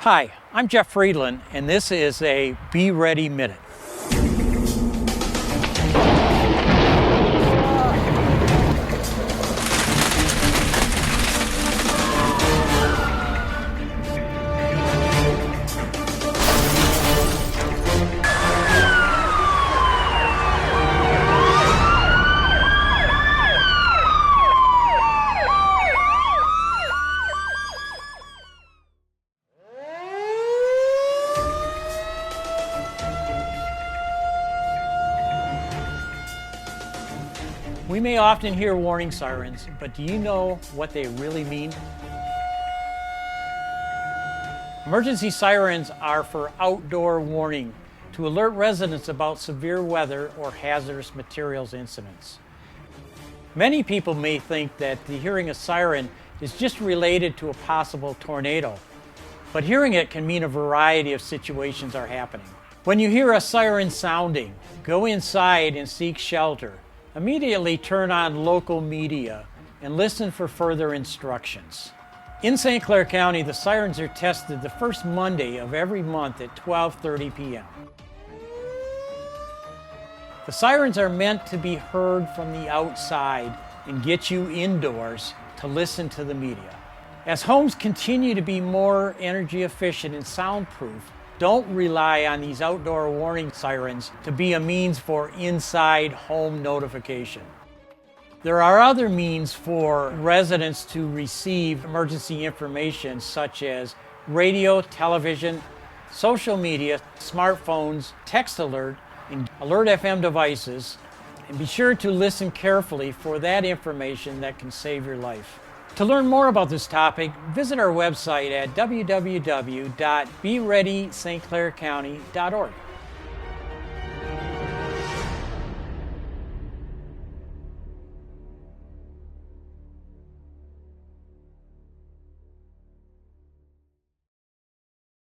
Hi, I'm Jeff Friedland, and this is a Be Ready Minute. We may often hear warning sirens, but do you know what they really mean? Emergency sirens are for outdoor warning to alert residents about severe weather or hazardous materials incidents. Many people may think that the hearing a siren is just related to a possible tornado, but hearing it can mean a variety of situations are happening. When you hear a siren sounding, go inside and seek shelter. Immediately turn on local media and listen for further instructions. In St. Clair County, the sirens are tested the first Monday of every month at 12:30 p.m. The sirens are meant to be heard from the outside and get you indoors to listen to the media. As homes continue to be more energy efficient and soundproof, don't rely on these outdoor warning sirens to be a means for inside home notification. There are other means for residents to receive emergency information such as radio, television, social media, smartphones, text alert, and alert FM devices. And be sure to listen carefully for that information that can save your life. To learn more about this topic, visit our website at www.bereadystclaircounty.org.